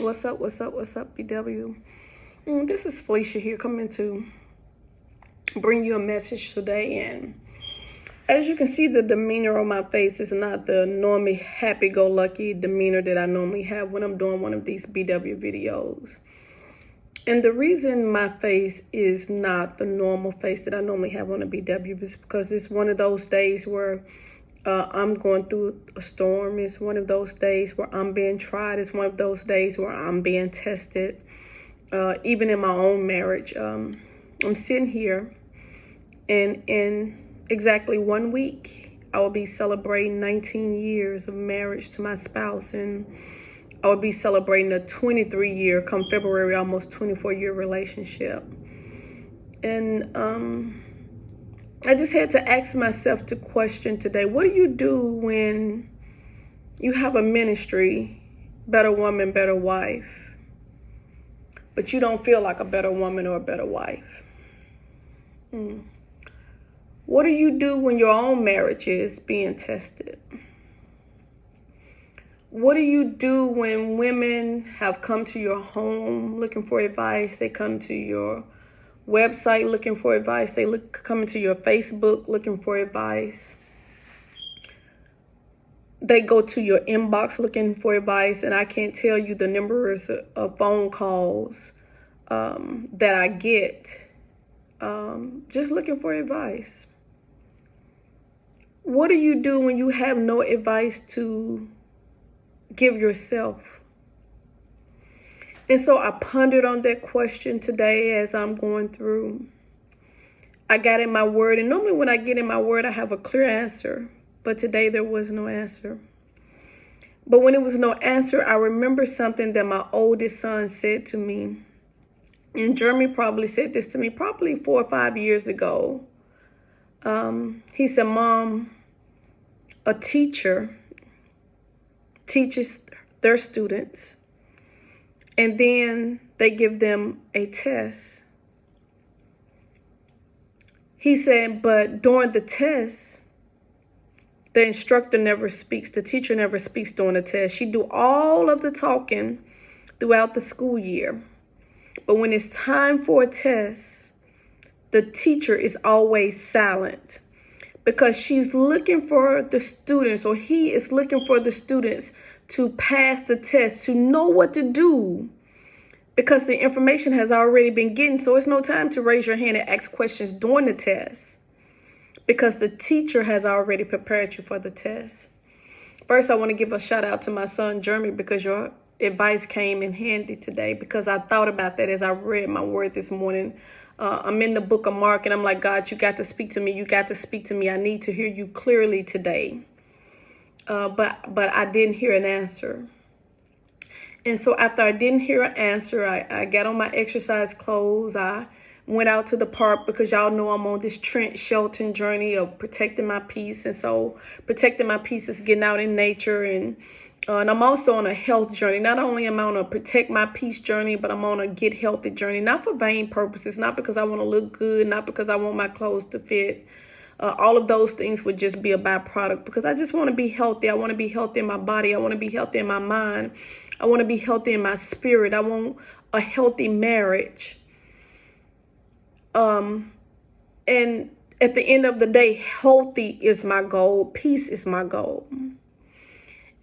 What's up? What's up, BW? This is Felicia here, coming to bring you a message today. And as you can see, the demeanor on my face is not the normally happy-go-lucky demeanor that I normally have when I'm doing one of these BW videos. And the reason my face is not the normal face that I normally have on a BW is because it's one of those days where I'm going through a storm. It's one of those days where I'm being tried. It's one of those days where I'm being tested. Even in my own marriage, I'm sitting here, and in exactly 1 week, I will be celebrating 19 years of marriage to my spouse, and I will be celebrating a 23-year, come February, almost 24-year relationship. And I just had to ask myself the question today: what do you do when you have a ministry, better woman, better wife, but you don't feel like a better woman or a better wife? What do you do when your own marriage is being tested? What do you do when women have come to your home looking for advice? They come to your website looking for advice. They come into your Facebook looking for advice. They go to your inbox looking for advice, and I can't tell you the numbers of phone calls that I get just looking for advice. What do you do when you have no advice to give yourself? And so I pondered on that question today as I'm going through. I got in my word, and normally when I get in my word, I have a clear answer. But today there was no answer. But when it was no answer, I remember something that my oldest son said to me. And Jeremy probably said this to me probably 4 or 5 years ago. He said, "Mom, a teacher teaches their students, and then they give them a test." He said, "But during the test, the instructor never speaks. The teacher never speaks during the test. She do all of the talking throughout the school year. But when it's time for a test, the teacher is always silent, because she's looking for the students, or he is looking for the students to pass the test, to know what to do, because the information has already been given. So it's no time to raise your hand and ask questions during the test, because the teacher has already prepared you for the test." First, I want to give a shout out to my son, Jeremy, because your advice came in handy today, because I thought about that as I read my word this morning. I'm in the book of Mark, and I'm like, God, you got to speak to me. You got to speak to me. I need to hear you clearly today. But I didn't hear an answer. And so after I didn't hear an answer, I got on my exercise clothes. I went out to the park, because y'all know I'm on this Trent Shelton journey of protecting my peace. And so protecting my peace is getting out in nature. And I'm also on a health journey. Not only am I on a protect my peace journey, but I'm on a get healthy journey. Not for vain purposes, not because I want to look good, not because I want my clothes to fit. All of those things would just be a byproduct, because I just want to be healthy. I want to be healthy in my body. I want to be healthy in my mind. I want to be healthy in my spirit. I want a healthy marriage. And at the end of the day, healthy is my goal. Peace is my goal.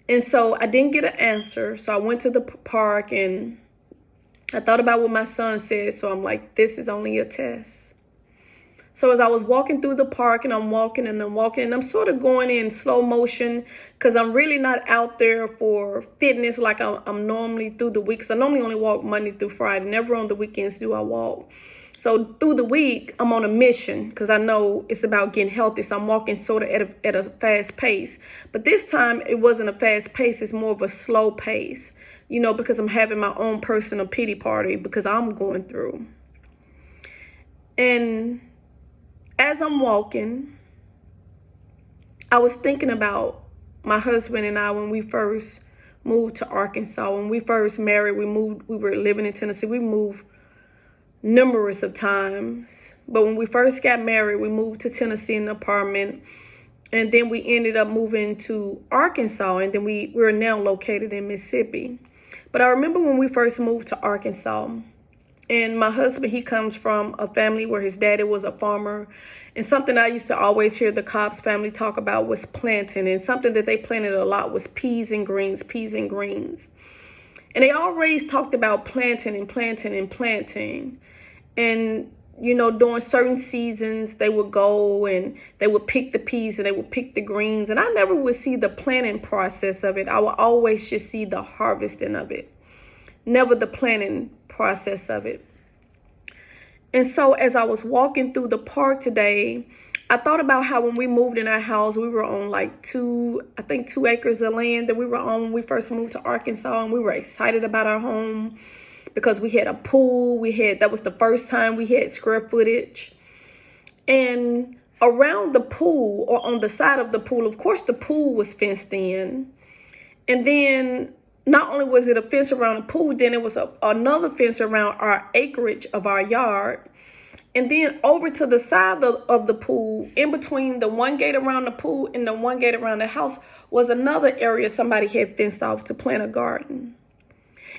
And so I didn't get an answer. So I went to the park, and I thought about what my son said. So I'm like, this is only a test. So as I was walking through the park, and I'm walking and I'm walking, and I'm sort of going in slow motion, because I'm really not out there for fitness like I'm normally through the week. Because I normally only walk Monday through Friday. Never on the weekends do I walk. So through the week, I'm on a mission, because I know it's about getting healthy. So I'm walking sort of at a fast pace. But this time, it wasn't a fast pace. It's more of a slow pace, because I'm having my own personal pity party, because I'm going through. And as I'm walking, I was thinking about my husband and I when we first moved to Arkansas. When we first married, we were living in Tennessee. We moved numerous of times. But when we first got married, we moved to Tennessee in an apartment. And then we ended up moving to Arkansas. And then we're now located in Mississippi. But I remember when we first moved to Arkansas, and my husband, he comes from a family where his daddy was a farmer. And something I used to always hear the Cobbs family talk about was planting. And something that they planted a lot was peas and greens, peas and greens. And they always talked about planting and planting and planting. And, you know, during certain seasons, they would go and they would pick the peas and they would pick the greens. And I never would see the planting process of it. I would always just see the harvesting of it, never the planting process of it. And so as I was walking through the park today, I thought about how when we moved in our house, we were on like 2 acres of land that we were on when we first moved to Arkansas. And we were excited about our home because we had a pool. That was the first time we had square footage. And around the pool, or on the side of the pool, of course, the pool was fenced in. And then not only was it a fence around the pool, then it was another fence around our acreage of our yard. And then over to the side of the pool, in between the one gate around the pool and the one gate around the house, was another area somebody had fenced off to plant a garden.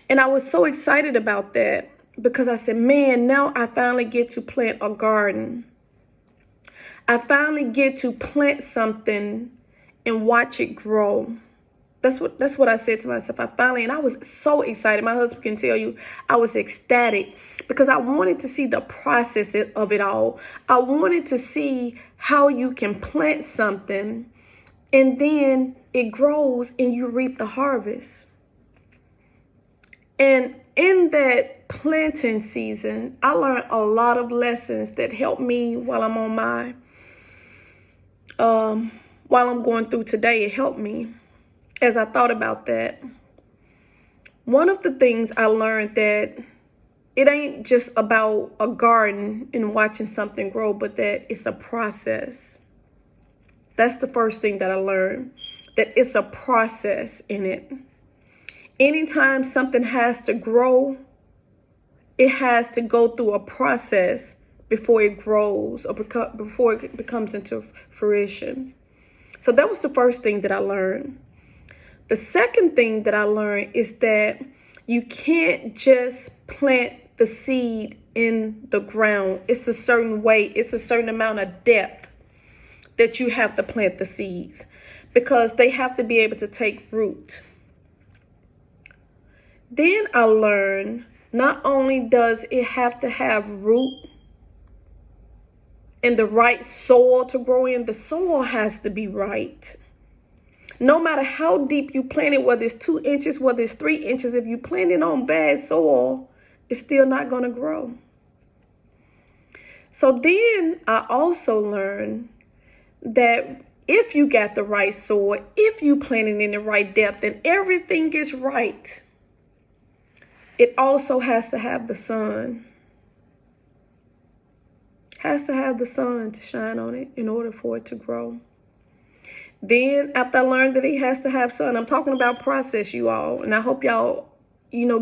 And I was so excited about that because I said, man, now I finally get to plant a garden. I finally get to plant something and watch it grow. That's what I said to myself. And I was so excited. My husband can tell you I was ecstatic because I wanted to see the process of it all. I wanted to see how you can plant something and then it grows and you reap the harvest. And in that planting season, I learned a lot of lessons that helped me while I'm on while I'm going through today. It helped me. As I thought about that, one of the things I learned that it ain't just about a garden and watching something grow, but that it's a process. That's the first thing that I learned, that it's a process in it. Anytime something has to grow, it has to go through a process before it grows or before it comes into fruition. So that was the first thing that I learned. The second thing that I learned is that you can't just plant the seed in the ground. It's a certain way. It's a certain amount of depth that you have to plant the seeds because they have to be able to take root. Then I learned not only does it have to have root and the right soil to grow in, the soil has to be right. No matter how deep you plant it, whether it's 2 inches, whether it's 3 inches, if you plant it on bad soil, it's still not going to grow. So then I also learned that if you got the right soil, if you plant it in the right depth and everything is right, it also has to have the sun. Has to have the sun to shine on it in order for it to grow. Then after I learned that it has to have sun, I'm talking about process, you all. And I hope y'all,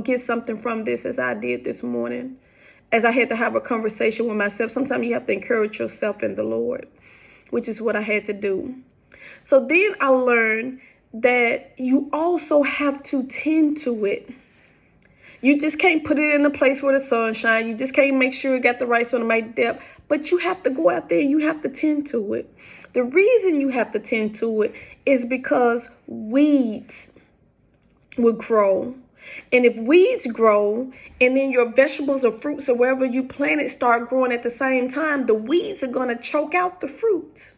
get something from this as I did this morning, as I had to have a conversation with myself. Sometimes you have to encourage yourself in the Lord, which is what I had to do. So then I learned that you also have to tend to it. You just can't put it in a place where the sun shines. You just can't make sure it got the right sort of right depth. But you have to go out there and you have to tend to it. The reason you have to tend to it is because weeds will grow. And if weeds grow and then your vegetables or fruits or wherever you plant it start growing at the same time, the weeds are going to choke out the fruit.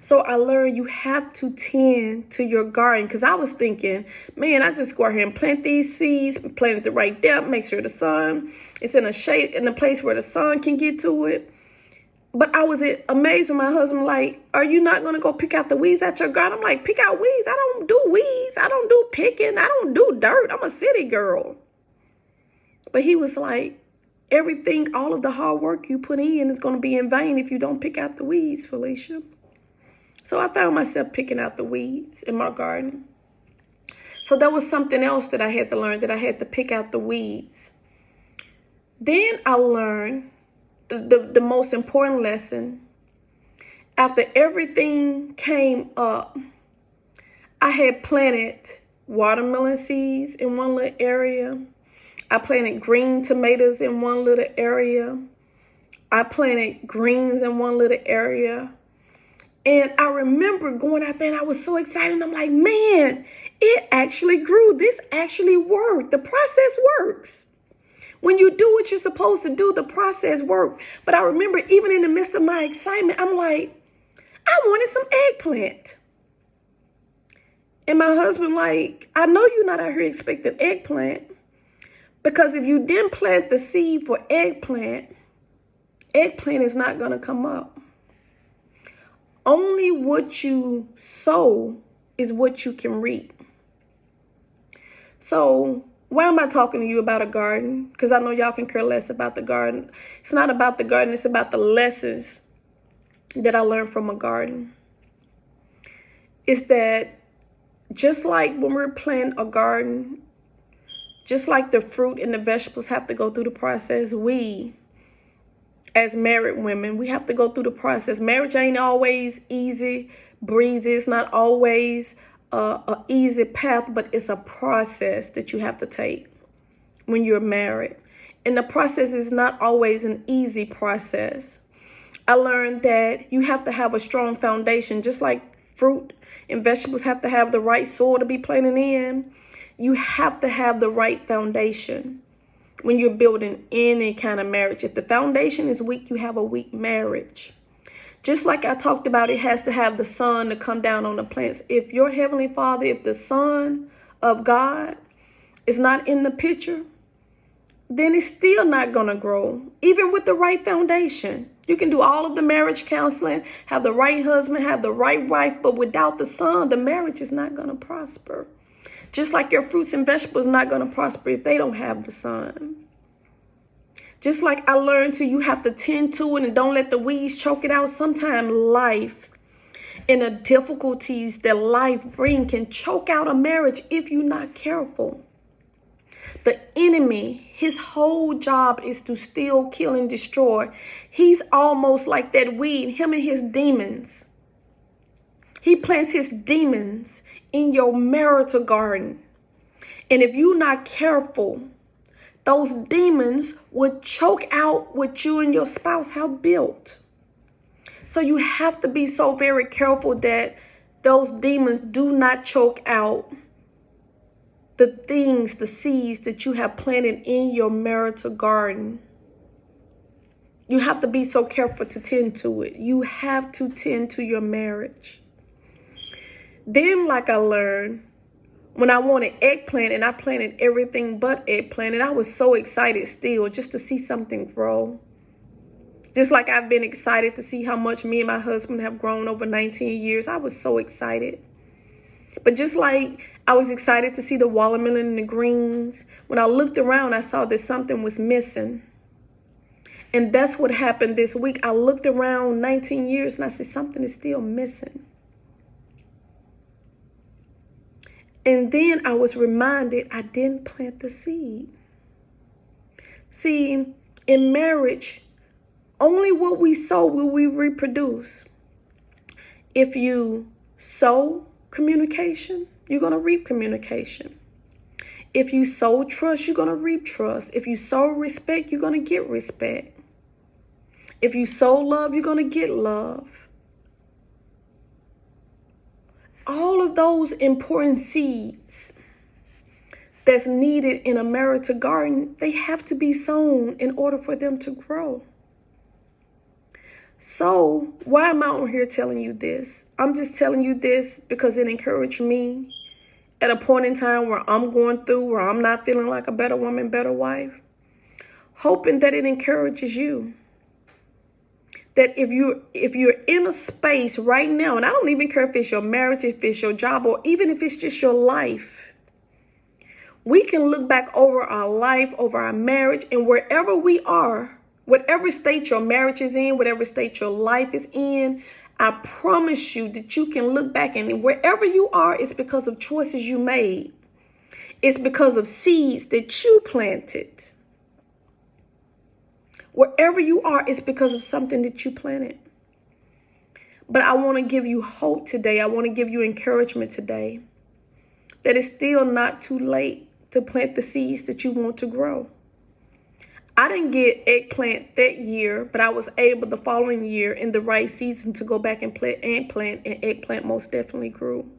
So I learned you have to tend to your garden because I was thinking, man, I just go out here and plant these seeds, plant it the right depth, make sure the sun is in a shade, in a place where the sun can get to it. But I was amazed with my husband, like, are you not going to go pick out the weeds at your garden? I'm like, pick out weeds? I don't do weeds. I don't do picking. I don't do dirt. I'm a city girl. But he was like, everything, all of the hard work you put in is going to be in vain if you don't pick out the weeds, Felicia. So I found myself picking out the weeds in my garden. So that was something else that I had to learn, that I had to pick out the weeds. Then I learned the most important lesson. After everything came up, I had planted watermelon seeds in one little area. I planted green tomatoes in one little area. I planted greens in one little area. And I remember going out there and I was so excited. And I'm like, man, it actually grew. This actually worked. The process works. When you do what you're supposed to do, the process works. But I remember even in the midst of my excitement, I'm like, I wanted some eggplant. And my husband like, I know you're not out here expecting eggplant. Because if you didn't plant the seed for eggplant, eggplant is not going to come up. Only what you sow is what you can reap. So why am I talking to you about a garden? Because I know y'all can care less about the garden. It's not about the garden. It's about the lessons that I learned from a garden. It's that just like when we're planting a garden, just like the fruit and the vegetables have to go through the process, we, as married women, we have to go through the process. Marriage ain't always easy, breezy. It's not always an easy path, but it's a process that you have to take when you're married. And the process is not always an easy process. I learned that you have to have a strong foundation, just like fruit and vegetables have to have the right soil to be planted in. You have to have the right foundation when you're building any kind of marriage. If the foundation is weak, you have a weak marriage. Just like I talked about, it has to have the sun to come down on the plants. If your Heavenly Father, if the Son of God is not in the picture, then it's still not going to grow, even with the right foundation. You can do all of the marriage counseling, have the right husband, have the right wife, but without the sun, the marriage is not going to prosper. Just like your fruits and vegetables not going to prosper if they don't have the sun. Just like I learned you have to tend to it and don't let the weeds choke it out. Sometimes life and the difficulties that life brings can choke out a marriage if you're not careful. The enemy, his whole job is to steal, kill, and destroy. He's almost like that weed, him and his demons. He plants his demons in your marital garden. And if you're not careful, those demons will choke out what you and your spouse have built. So you have to be so very careful that those demons do not choke out the things, the seeds that you have planted in your marital garden. You have to be so careful to tend to it. You have to tend to your marriage. Then, like I learned, when I wanted eggplant and I planted everything but eggplant, and I was so excited still just to see something grow. Just like I've been excited to see how much me and my husband have grown over 19 years. I was so excited. But just like I was excited to see the watermelon and the greens, when I looked around, I saw that something was missing. And that's what happened this week. I looked around 19 years and I said, something is still missing. And then I was reminded I didn't plant the seed. See, in marriage, only what we sow will we reproduce. If you sow communication, you're going to reap communication. If you sow trust, you're going to reap trust. If you sow respect, you're going to get respect. If you sow love, you're going to get love. All of those important seeds that's needed in a marital garden, they have to be sown in order for them to grow. So why am I on here telling you this? I'm just telling you this because it encouraged me at a point in time where I'm going through, where I'm not feeling like a better woman, better wife, hoping that it encourages you. That if you're in a space right now, and I don't even care if it's your marriage, if it's your job, or even if it's just your life, we can look back over our life, over our marriage, and wherever we are, whatever state your marriage is in, whatever state your life is in, I promise you that you can look back, and wherever you are, it's because of choices you made. It's because of seeds that you planted. Wherever you are, it's because of something that you planted. But I want to give you hope today. I want to give you encouragement today that it's still not too late to plant the seeds that you want to grow. I didn't get eggplant that year, but I was able the following year in the right season to go back and plant, and eggplant most definitely grew.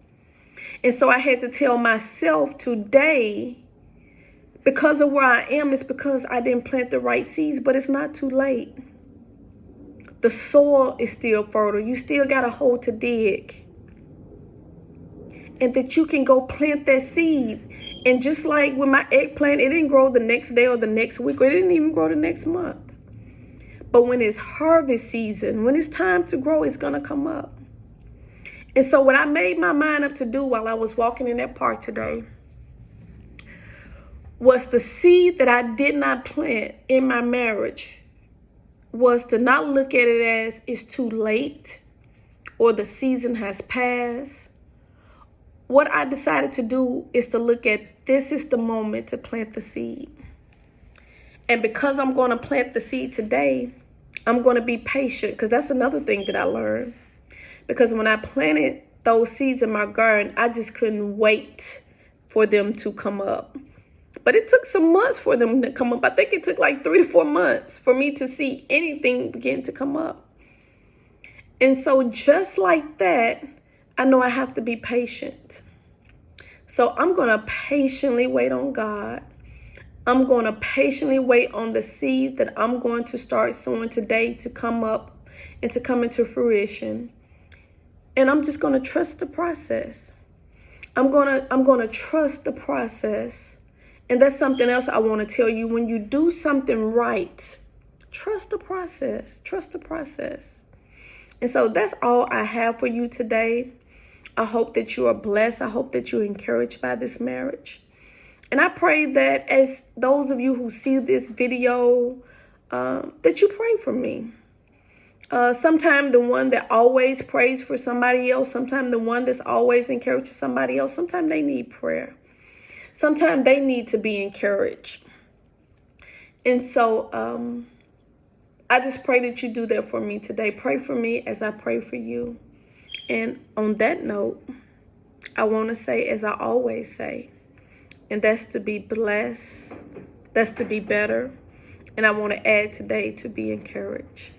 And so I had to tell myself today, because of where I am, it's because I didn't plant the right seeds, but it's not too late. The soil is still fertile. You still got a hole to dig. And that you can go plant that seed. And just like with my eggplant, it didn't grow the next day or the next week, or it didn't even grow the next month. But when it's harvest season, when it's time to grow, it's going to come up. And so what I made my mind up to do while I was walking in that park today was the seed that I did not plant in my marriage was to not look at it as it's too late or the season has passed. What I decided to do is to look at this is the moment to plant the seed. And because I'm going to plant the seed today, I'm going to be patient, because that's another thing that I learned. Because when I planted those seeds in my garden, I just couldn't wait for them to come up. But it took some months for them to come up. I think it took like 3 to 4 months for me to see anything begin to come up. And so just like that, I know I have to be patient. So I'm going to patiently wait on God. I'm going to patiently wait on the seed that I'm going to start sowing today to come up and to come into fruition. And I'm just going to trust the process. I'm going to trust the process. And that's something else I want to tell you. When you do something right, trust the process. Trust the process. And so that's all I have for you today. I hope that you are blessed. I hope that you're encouraged by this marriage. And I pray that as those of you who see this video, that you pray for me. Sometimes the one that always prays for somebody else, sometimes the one that's always encouraging somebody else, sometimes they need prayer. Sometimes they need to be encouraged. And so I just pray that you do that for me today. Pray for me as I pray for you. And on that note, I want to say, as I always say, and that's to be blessed, that's to be better. And I want to add today to be encouraged.